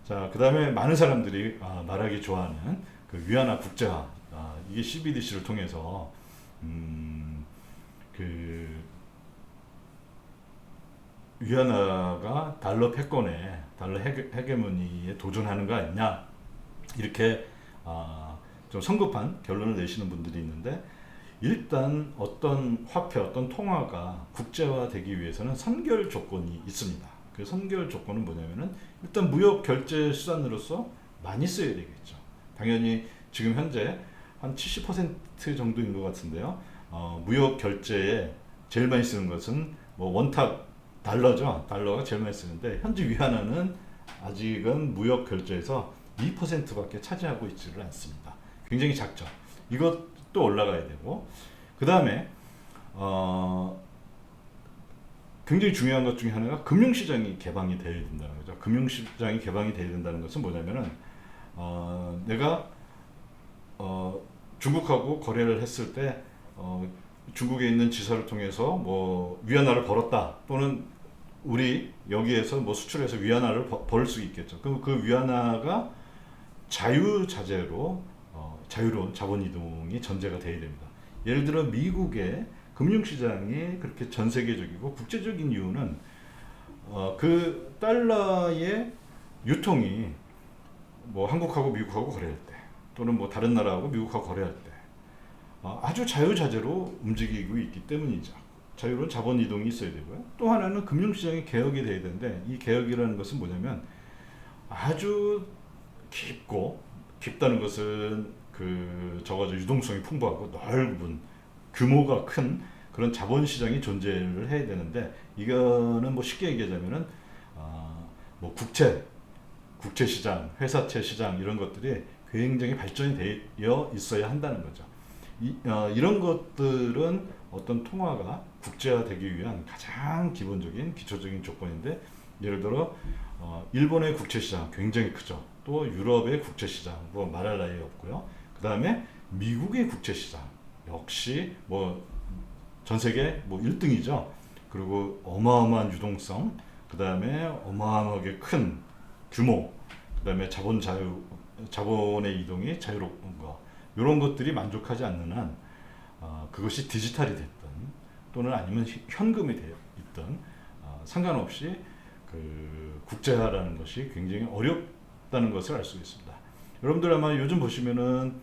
자, 그 다음에 많은 사람들이 말하기 좋아하는 그 위안화 국제화. 이게 CBDC를 통해서 그 위안화가 달러 패권에 달러 헤게모니에 도전하는 거 아니냐 이렇게 좀 성급한 결론을 내시는 분들이 있는데, 일단 어떤 화폐, 어떤 통화가 국제화되기 위해서는 선결 조건이 있습니다. 그 선결 조건은 뭐냐면은 일단 무역 결제 수단으로서 많이 쓰여야 되겠죠. 당연히 지금 현재 한 70% 정도인 것 같은데요. 무역 결제에 제일 많이 쓰는 것은 뭐 원탁 달러죠. 달러가 제일 많이 쓰는데 현재 위안화는 아직은 무역 결제에서 2%밖에 차지하고 있지를 않습니다. 굉장히 작죠. 이것도 올라가야 되고, 그 다음에 굉장히 중요한 것 중에 하나가 금융시장이 개방이 돼야 된다는 거죠. 금융시장이 개방이 돼야 된다는 것은 뭐냐면은 내가 중국하고 거래를 했을 때 중국에 있는 지사를 통해서 뭐 위안화를 벌었다, 또는 우리 여기에서 뭐 수출해서 위안화를 벌 수 있겠죠. 그럼 그 위안화가 자유자재로 자유로운 자본 이동이 전제가 돼야 됩니다. 예를 들어 미국의 금융시장이 그렇게 전 세계적이고 국제적인 이유는 그 달러의 유통이 뭐 한국하고 미국하고 거래할 때, 또는 뭐 다른 나라하고 미국하고 거래할 때 아주 자유자재로 움직이고 있기 때문이죠. 자유로운 자본 이동이 있어야 되고요. 또 하나는 금융시장이 개혁이 돼야 되는데, 이 개혁이라는 것은 뭐냐면 아주 깊다는 것은 저거죠. 유동성이 풍부하고 넓은 규모가 큰 그런 자본시장이 존재를 해야 되는데, 이거는 뭐 쉽게 얘기하자면은 뭐 국채시장, 회사채 시장 이런 것들이 굉장히 발전이 되어 있어야 한다는 거죠. 이런 것들은 어떤 통화가 국제화되기 위한 가장 기본적인 기초적인 조건인데, 예를 들어 일본의 국채시장 굉장히 크죠. 또 유럽의 국채시장 뭐 말할 나위 없고요. 그 다음에 미국의 국채시장 역시 뭐 전 세계 뭐 1등이죠. 그리고 어마어마한 유동성, 그 다음에 어마어마하게 큰 규모, 그 다음에 자본의 이동이 자유로운 거, 이런 것들이 만족하지 않는 한 그것이 디지털이 됐든 또는 아니면 현금이 되어 있든 상관없이 그 국제화라는 것이 굉장히 어렵다는 것을 알 수 있습니다. 여러분들 아마 요즘 보시면은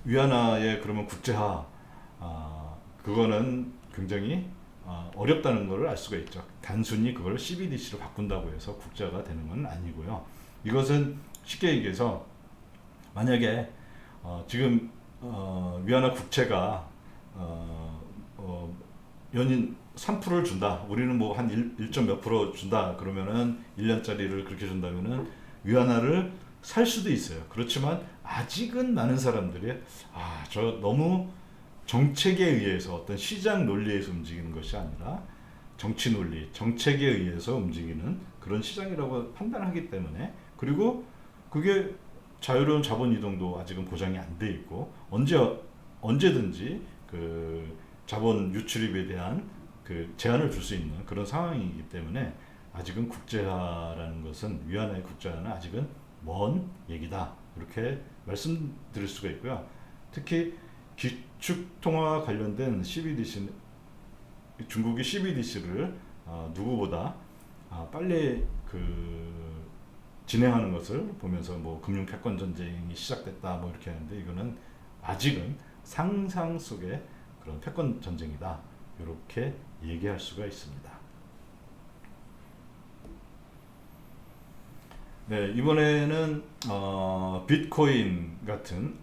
위안화의 그러면 국제화, 그거는 굉장히 어렵다는 것을 알 수가 있죠. 단순히 그걸 CBDC로 바꾼다고 해서 국제화가 되는 건 아니고요. 이것은 쉽게 얘기해서 만약에 지금 위안화 국채가 연인 3%를 준다. 우리는 뭐 한 1점 몇 프로 준다. 그러면은 1년짜리를 그렇게 준다면은 위안화를 살 수도 있어요. 그렇지만 아직은 많은 사람들이 저 너무 정책에 의해서 어떤 시장 논리에서 움직이는 것이 아니라 정치 논리, 정책에 의해서 움직이는 그런 시장이라고 판단하기 때문에, 그리고 그게 자유로운 자본 이동도 아직은 보장이 안 돼 있고 언제든지 그 자본 유출입에 대한 그 제한을 줄 수 있는 그런 상황이기 때문에 아직은 국제화라는 것은, 위안화의 국제화는 아직은 먼 얘기다, 이렇게 말씀드릴 수가 있고요. 특히 기축통화와 관련된 CBDC, 중국이 CBDC를 누구보다 빨리 진행하는 것을 보면서 뭐 금융 패권 전쟁이 시작됐다 뭐 이렇게 하는데, 이거는 아직은 상상 속의 그런 패권 전쟁이다, 이렇게 얘기할 수가 있습니다. 네, 이번에는 비트코인 같은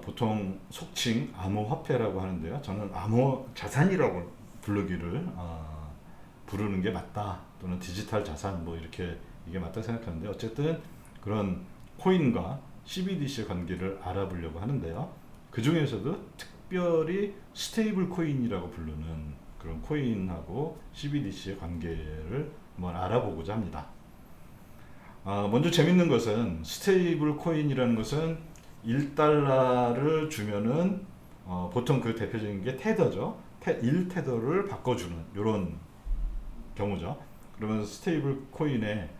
보통 속칭 암호화폐라고 하는데요. 저는 암호 자산이라고 부르는 게 맞다, 또는 디지털 자산 뭐 이렇게 이게 맞다 생각하는데, 어쨌든 그런 코인과 CBDC의 관계를 알아보려고 하는데요. 그 중에서도 특별히 스테이블 코인이라고 부르는 그런 코인하고 CBDC의 관계를 한번 알아보고자 합니다. 먼저 재밌는 것은, 스테이블 코인이라는 것은 1달러를 주면은 보통 그 대표적인 게 테더죠. 1테더를 바꿔주는 이런 경우죠. 그러면 스테이블 코인의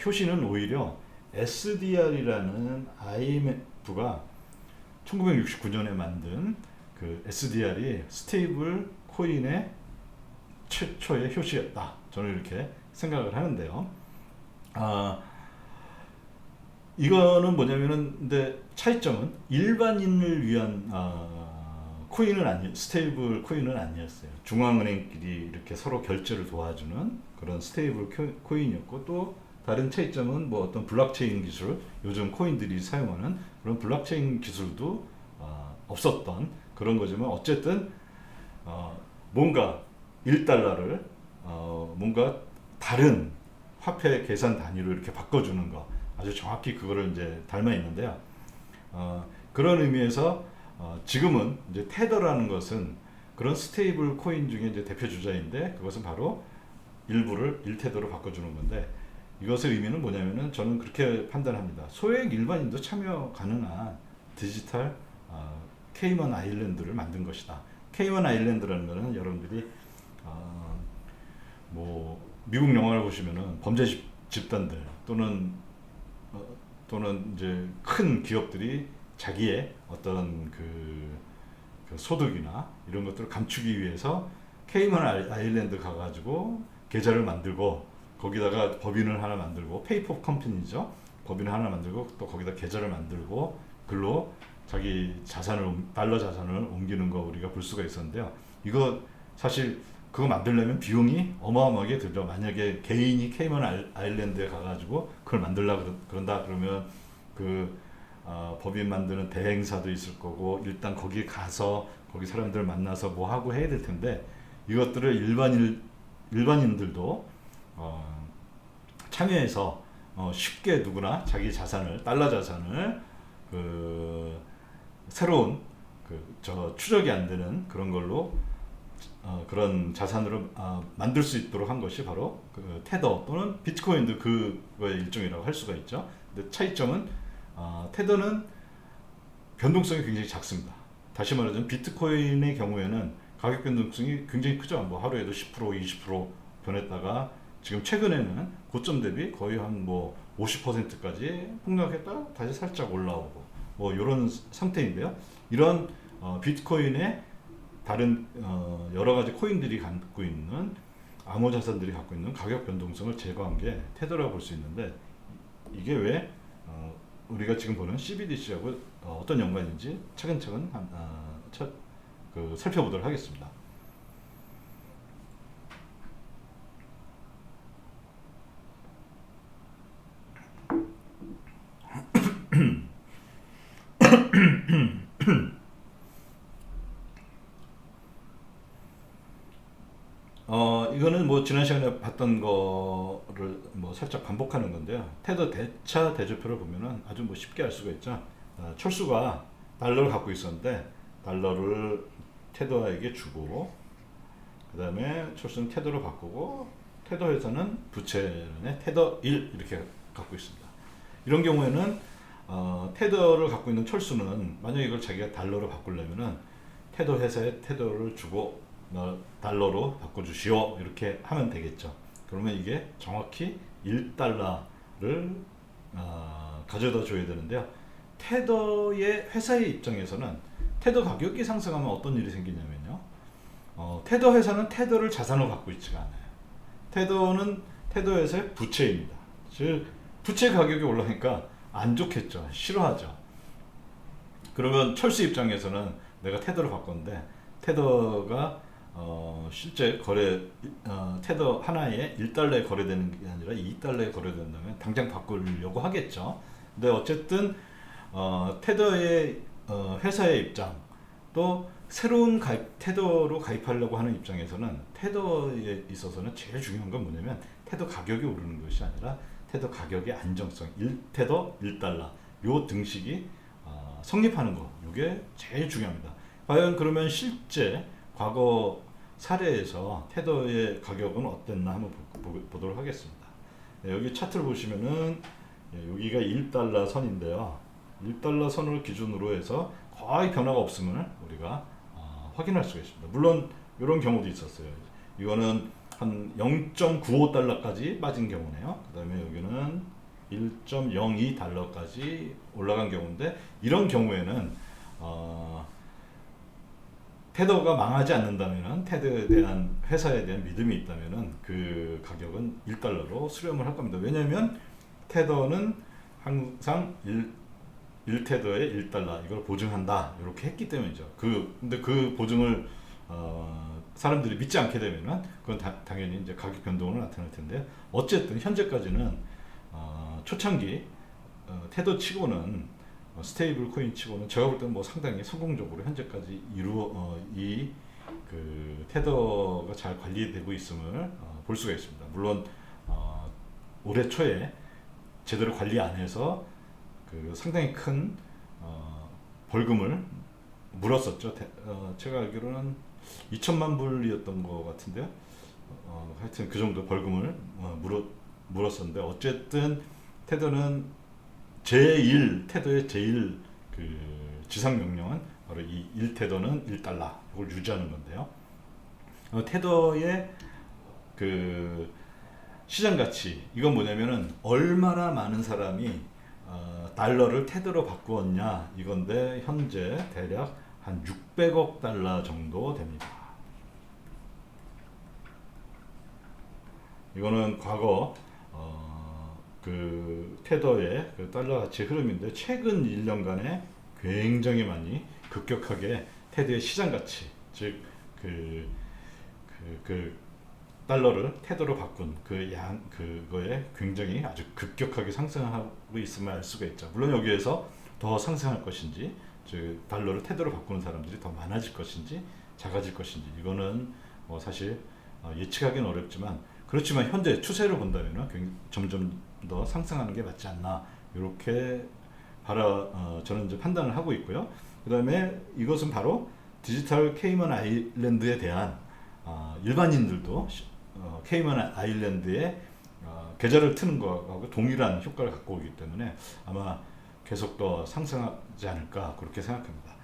효시는 오히려 SDR이라는 IMF가 1969년에 만든 그 SDR이 스테이블 코인의 최초의 효시였다. 저는 이렇게 생각을 하는데요. 이거는 뭐냐면은 근데 차이점은 일반인을 위한 코인은 스테이블 코인은 아니었어요. 중앙은행끼리 이렇게 서로 결제를 도와주는 그런 스테이블 코인이었고, 또 다른 차이점은 뭐 어떤 블록체인 기술, 요즘 코인들이 사용하는 그런 블록체인 기술도 없었던 그런 거지만, 어쨌든 뭔가 1달러를 뭔가 다른 화폐 계산 단위로 이렇게 바꿔주는 거, 아주 정확히 그거를 이제 닮아 있는데요. 그런 의미에서 지금은 이제 테더라는 것은 그런 스테이블 코인 중에 이제 대표 주자인데, 그것은 바로 일부를 1테더로 바꿔주는 건데, 이것의 의미는 뭐냐면은 저는 그렇게 판단합니다. 소액 일반인도 참여 가능한 디지털 케이먼 아일랜드를 만든 것이다. 케이먼 아일랜드라는 것은 여러분들이 뭐 미국 영화를 보시면은 범죄 집단들 또는 이제 큰 기업들이 자기의 어떤 그 소득이나 이런 것들을 감추기 위해서 케이먼 아일랜드 가가지고 계좌를 만들고, 거기다가 법인을 하나 만들고, 페이퍼 컴퍼니죠. 법인을 하나 만들고 또 거기다 계좌를 만들고 글로 자기 자산을, 달러 자산을 옮기는 거 우리가 볼 수가 있었는데요. 이거 사실 그거 만들려면 비용이 어마어마하게 들죠. 만약에 개인이 케이먼 아일랜드에 가가지고 그걸 만들려고 그런다 그러면 법인 만드는 대행사도 있을 거고, 일단 거기 가서 거기 사람들 만나서 뭐 하고 해야 될 텐데, 이것들을 일반인들도 참여해서 쉽게 누구나 자기 자산을, 달러 자산을 새로운 추적이 안 되는 그런 걸로 그런 자산으로 만들 수 있도록 한 것이 바로 그 테더 또는 비트코인도 그거의 일종이라고 할 수가 있죠. 근데 차이점은 테더는 변동성이 굉장히 작습니다. 다시 말하자면 비트코인의 경우에는 가격 변동성이 굉장히 크죠. 뭐 하루에도 10% 20% 변했다가 지금 최근에는 고점 대비 거의 한 뭐 50%까지 폭락했다 다시 살짝 올라오고 뭐 이런 상태인데요. 이런 비트코인의 다른 여러 가지 코인들이 갖고 있는 암호 자산들이 갖고 있는 가격 변동성을 제거한 게 테더라고 볼 수 있는데, 이게 왜 우리가 지금 보는 CBDC하고 어떤 연관인지 차근차근 살펴보도록 하겠습니다. 이거는 뭐 지난 시간에 봤던 거를 뭐 살짝 반복하는 건데요. 테더 대차 대조표를 보면은 아주 뭐 쉽게 알 수가 있죠. 철수가 달러를 갖고 있었는데 달러를 테더에게 주고, 그 다음에 철수는 테더로 바꾸고, 테더 회사는 부채는 테더 1 이렇게 갖고 있습니다. 이런 경우에는 테더를 갖고 있는 철수는 만약에 이걸 자기가 달러로 바꾸려면은 테더 회사에 테더를 주고 달러로 바꿔주시오 이렇게 하면 되겠죠. 그러면 이게 정확히 1달러를 가져다 줘야 되는데요. 테더의 회사의 입장에서는 테더 가격이 상승하면 어떤 일이 생기냐면요. 테더 회사는 테더를 자산으로 갖고 있지가 않아요. 테더는 테더 회사의 부채입니다. 즉 부채 가격이 올라가니까 안 좋겠죠. 싫어하죠. 그러면 철수 입장에서는 내가 테더를 바꿨는데 테더가 실제 거래 테더 하나에 1달러에 거래되는 게 아니라 2달러에 거래된다면 당장 바꾸려고 하겠죠. 근데 어쨌든 테더의 회사의 입장, 또 새로운 테더로 가입하려고 하는 입장에서는 테더에 있어서는 제일 중요한 건 뭐냐면 테더 가격이 오르는 것이 아니라 테더 가격의 안정성, 테더 1달러 요 등식이 성립하는 거, 이게 제일 중요합니다. 과연 그러면 실제 과거 사례에서 테더의 가격은 어땠나 한번 보도록 하겠습니다. 네, 여기 차트를 보시면은 여기가 1달러 선인데요. 1달러 선을 기준으로 해서 거의 변화가 없음을 우리가 확인할 수가 있습니다. 물론 이런 경우도 있었어요. 이거는 한 0.95달러까지 빠진 경우네요. 그 다음에 여기는 1.02달러까지 올라간 경우인데, 이런 경우에는 테더가 망하지 않는다면은, 테더에 대한 회사에 대한 믿음이 있다면은 그 가격은 1달러로 수렴을 할 겁니다. 왜냐하면 테더는 항상 1테더에 1달러 이걸 보증한다 이렇게 했기 때문이죠. 근데 그 보증을 사람들이 믿지 않게 되면은 그건 당연히 이제 가격 변동으로 나타날 텐데, 어쨌든 현재까지는 초창기 테더 치고는 스테이블 코인 치고는 제가 볼 때는 뭐 상당히 성공적으로 현재까지 이 그 테더가 잘 관리되고 있음을 볼 수가 있습니다. 물론 올해 초에 제대로 관리 안 해서 그 상당히 큰 벌금을 물었었죠. 제가 알기로는 2천만 불이었던 것 같은데요. 하여튼 그 정도 벌금을 물었었는데, 어쨌든 테더는 테더의 제일 그 지상 명령은 바로 이 1테더는 1달러 이걸 유지하는 건데요. 테더의 그 시장 가치, 이건 뭐냐면은 얼마나 많은 사람이 달러를 테더로 바꾸었냐 이건데, 현재 대략 한 600억 달러 정도 됩니다. 이거는 과거 그 테더의 그 달러 가치 흐름인데, 최근 1년간에 굉장히 많이 급격하게 테더의 시장 가치, 즉 그 달러를 테더로 바꾼 그거에 굉장히 아주 급격하게 상승하고 있음을 알 수가 있죠. 물론 여기에서 더 상승할 것인지, 즉 달러를 테더로 바꾸는 사람들이 더 많아질 것인지 작아질 것인지, 이거는 사실 예측하기는 어렵지만, 그렇지만 현재 추세를 본다면 점점 더 상승하는 게 맞지 않나, 이렇게 저는 이제 판단을 하고 있고요. 그 다음에 이것은 바로 디지털 케이먼 아일랜드에 대한 일반인들도 케이먼 아일랜드에 계좌를 트는 것하고 동일한 효과를 갖고 오기 때문에 아마 계속 더 상승하지 않을까 그렇게 생각합니다.